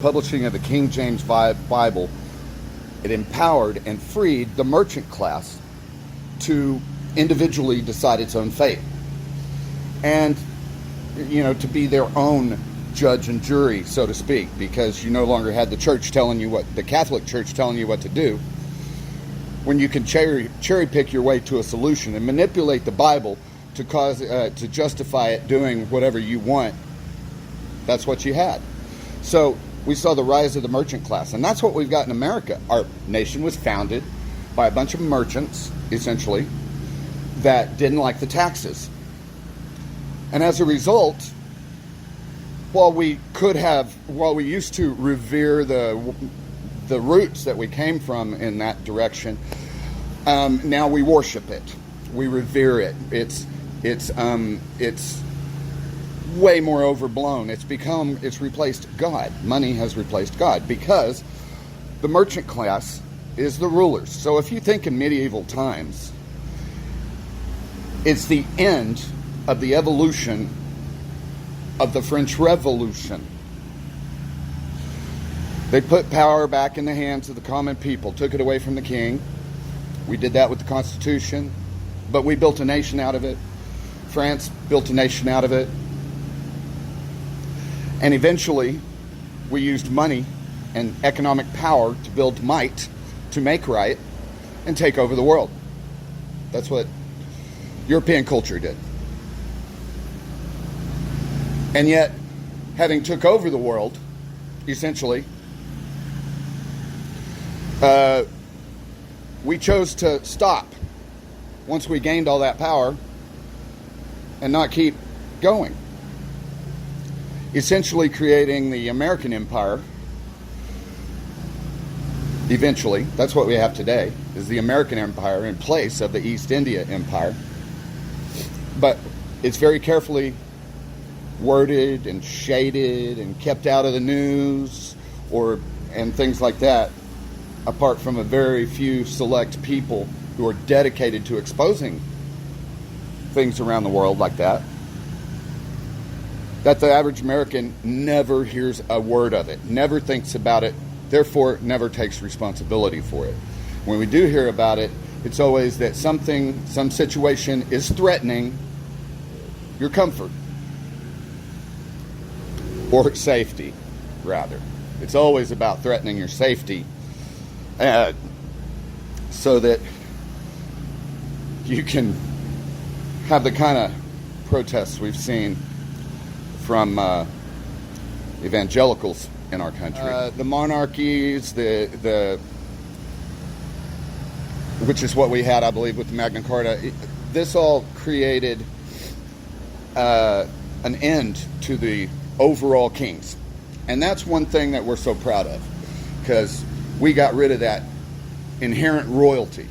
Publishing of the King James Bible, it empowered and freed the merchant class to individually decide its own fate. And, to be their own judge and jury, so to speak, because you no longer had the Catholic Church telling you what to do. When you can cherry pick your way to a solution and manipulate the Bible to justify it doing whatever you want, that's what you had. So we saw the rise of the merchant class, and that's what we've got in America. Our nation was founded by a bunch of merchants, essentially, that didn't like the taxes. And as a result, while we used to revere the roots that we came from in that direction, now we worship it. We revere it. It's way more overblown. It's replaced God. Money has replaced God because the merchant class is the rulers. So if you think in medieval times, it's the end of the evolution of the French Revolution. They put power back in the hands of the common people, took it away from the king. We did that with the Constitution, but we built a nation out of it. France built a nation out of it. And eventually, we used money and economic power to build might, to make right, and take over the world. That's what European culture did. And yet, having took over the world, essentially, we chose to stop once we gained all that power and not keep going. Essentially creating the American empire. Eventually, that's what we have today, is the American empire in place of the East India Empire. But it's very carefully worded and shaded and kept out of the news and things like that, apart from a very few select people who are dedicated to exposing things around the world like that the average American never hears a word of it, never thinks about it, therefore never takes responsibility for it. When we do hear about it, it's always that some situation is threatening your comfort. Or safety, rather. It's always about threatening your safety so that you can have the kind of protests we've seen from evangelicals in our country. The monarchies, which is what we had, I believe, with the Magna Carta. This all created an end to the overall kings. And that's one thing that we're so proud of, because we got rid of that inherent royalty.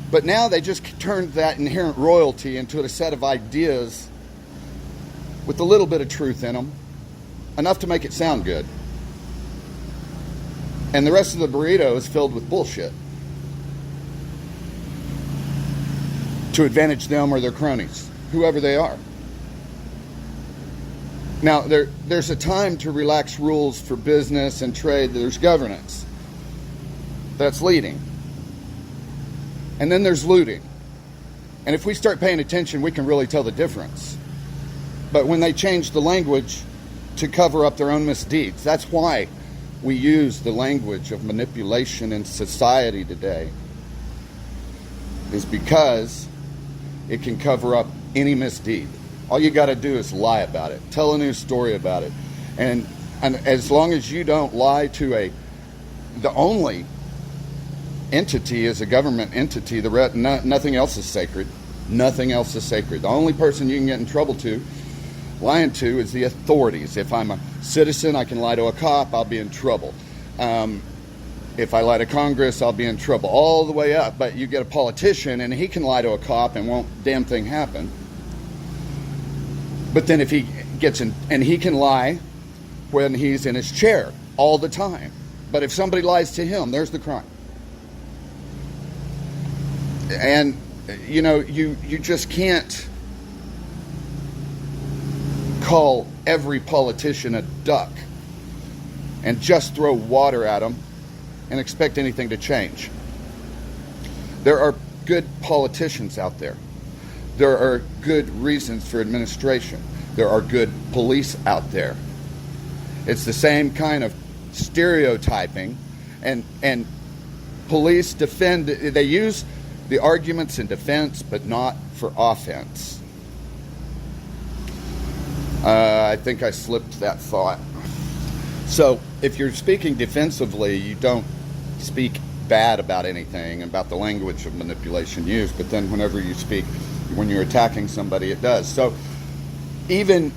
But now they just turned that inherent royalty into a set of ideas with a little bit of truth in them, enough to make it sound good. And the rest of the burrito is filled with bullshit to advantage them or their cronies, whoever they are. Now, there's a time to relax rules for business and trade. There's governance. That's leading. And then there's looting. And if we start paying attention, we can really tell the difference. But when they change the language to cover up their own misdeeds, that's why we use the language of manipulation in society today, is because it can cover up any misdeed. All you got to do is lie about it. Tell a new story about it. And as long as you don't lie to the only entity is a government entity, nothing else is sacred. Nothing else is sacred. The only person you can get in trouble lying to is the authorities. If I'm a citizen, I can lie to a cop, I'll be in trouble. If I lie to Congress, I'll be in trouble. All the way up. But you get a politician and he can lie to a cop and won't damn thing happen. But then if he gets in, and he can lie when he's in his chair all the time. But if somebody lies to him, there's the crime. And, you just can't call every politician a duck and just throw water at them and expect anything to change. There are good politicians out there. There are good reasons for administration. There are good police out there. It's the same kind of stereotyping, and police defend, they use the arguments in defense, but not for offense. I think I slipped that thought. So if you're speaking defensively, you don't speak bad about anything, about the language of manipulation used, but then whenever you speak, when you're attacking somebody, it does. So even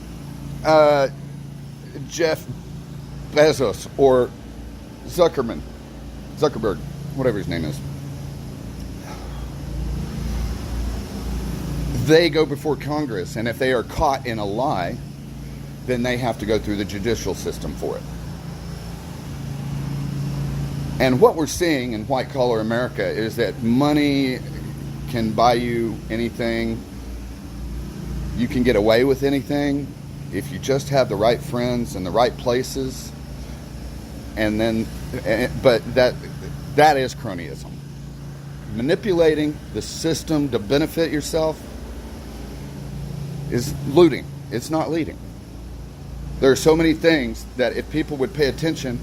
Jeff Bezos or Zuckerberg, whatever his name is, they go before Congress, and if they are caught in a lie, then they have to go through the judicial system for it. And what we're seeing in white-collar America is that money can buy you anything. You can get away with anything if you just have the right friends in the right places. And then, but that is cronyism. Manipulating the system to benefit yourself is looting. It's not leading. There are so many things that if people would pay attention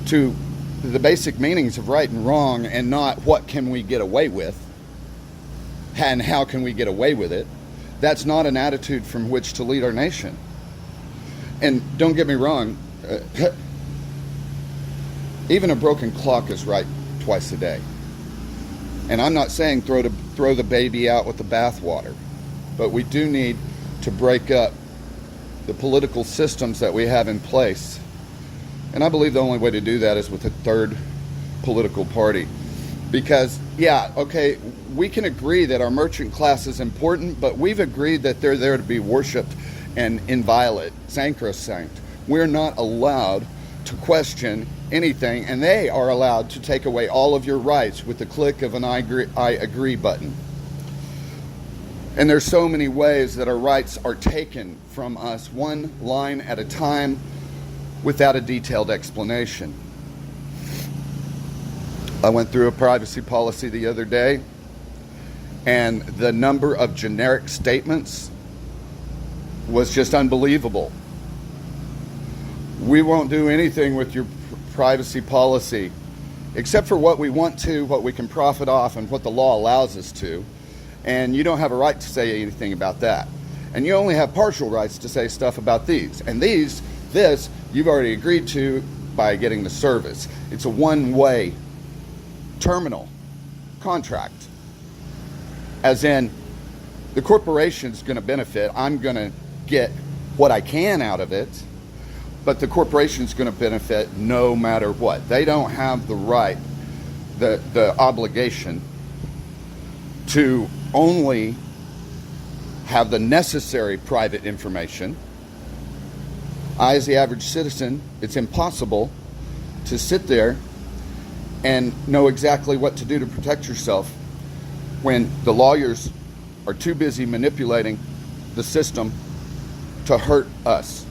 to the basic meanings of right and wrong, and not what can we get away with and how can we get away with it, that's not an attitude from which to lead our nation. And don't get me wrong, even a broken clock is right twice a day. And I'm not saying throw the baby out with the bathwater, but we do need to break up the political systems that we have in place. And I believe the only way to do that is with a third political party. Because, yeah, okay, we can agree that our merchant class is important, but we've agreed that they're there to be worshipped and inviolate, sacrosanct. We're not allowed to question anything, and they are allowed to take away all of your rights with the click of an I agree button. And there's so many ways that our rights are taken from us, one line at a time, without a detailed explanation. I went through a privacy policy the other day, and the number of generic statements was just unbelievable. We won't do anything with your privacy policy except for what we want to, what we can profit off, and what the law allows us to. And you don't have a right to say anything about that. And you only have partial rights to say stuff about these. And this, you've already agreed to by getting the service. It's a one-way terminal contract. As in, the corporation's going to benefit. I'm going to get what I can out of it, but the corporation's going to benefit no matter what. They don't have the right, the obligation to only have the necessary private information. I, as the average citizen, it's impossible to sit there and know exactly what to do to protect yourself when the lawyers are too busy manipulating the system to hurt us,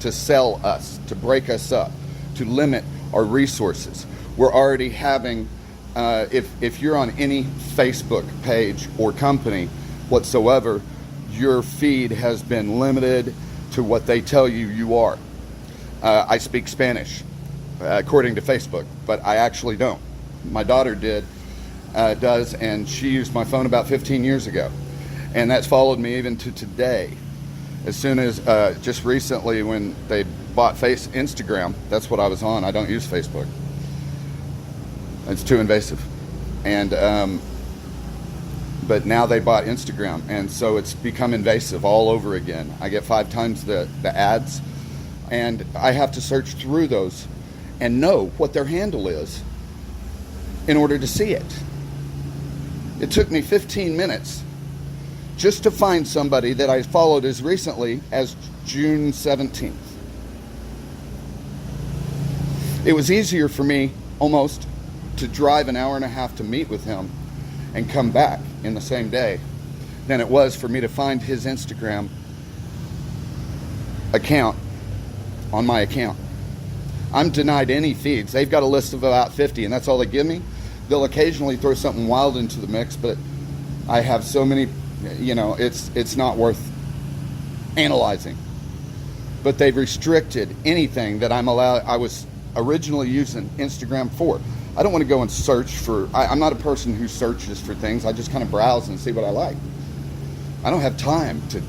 to sell us, to break us up, to limit our resources. We're already having, if you're on any Facebook page or company whatsoever, your feed has been limited to what they tell you you are. I speak Spanish, according to Facebook, but I actually don't. My daughter does, and she used my phone about 15 years ago. And that's followed me even to today. As soon as, just recently when they bought Instagram, that's what I was on. I don't use Facebook. It's too invasive. And, but now they bought Instagram, and so it's become invasive all over again. I get 5 times the ads, and I have to search through those and know what their handle is in order to see it. It took me 15 minutes just to find somebody that I followed as recently as June 17th. It was easier for me almost to drive an hour and a half to meet with him and come back in the same day than it was for me to find his Instagram account on my account. I'm denied any feeds. They've got a list of about 50, and that's all they give me. They'll occasionally throw something wild into the mix, but I have so many, it's not worth analyzing. But they've restricted anything that I'm allowed. I was originally using Instagram for. I don't want to go and search for, I'm not a person who searches for things. I just kind of browse and see what I like. I don't have time to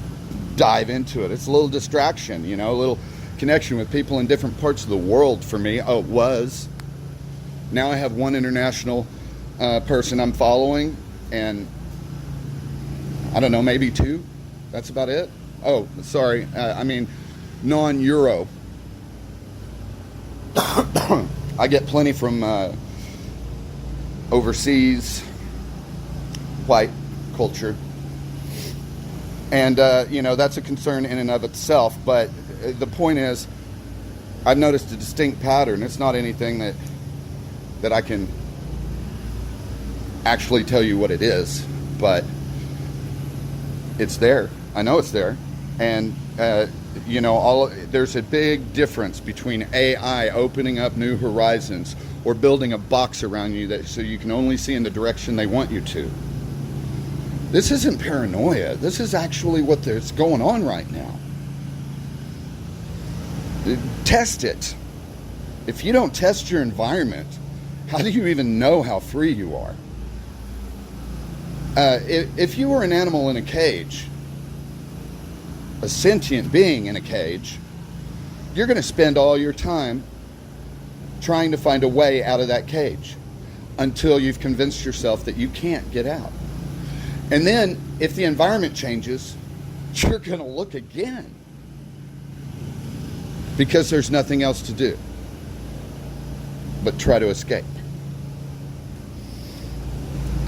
dive into it. It's a little distraction, a little connection with people in different parts of the world for me. Oh, it was. Now I have one international person I'm following, and I don't know, maybe two. That's about it. Oh, sorry. Non-Euro. I get plenty from overseas white culture. And, that's a concern in and of itself. But the point is, I've noticed a distinct pattern. It's not anything that I can actually tell you what it is, but it's there. I know it's there. And, there's a big difference between AI opening up new horizons or building a box around you so you can only see in the direction they want you to. This isn't paranoia. This is actually what's going on right now. Test it. If you don't test your environment, how do you even know how free you are? If you were an animal in a cage, a sentient being in a cage, you're going to spend all your time trying to find a way out of that cage until you've convinced yourself that you can't get out. And then, if the environment changes, you're going to look again because there's nothing else to do but try to escape.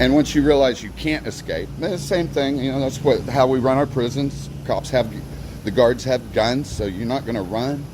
And once you realize you can't escape, the same thing, that's how we run our prisons. The guards have guns, so you're not going to run.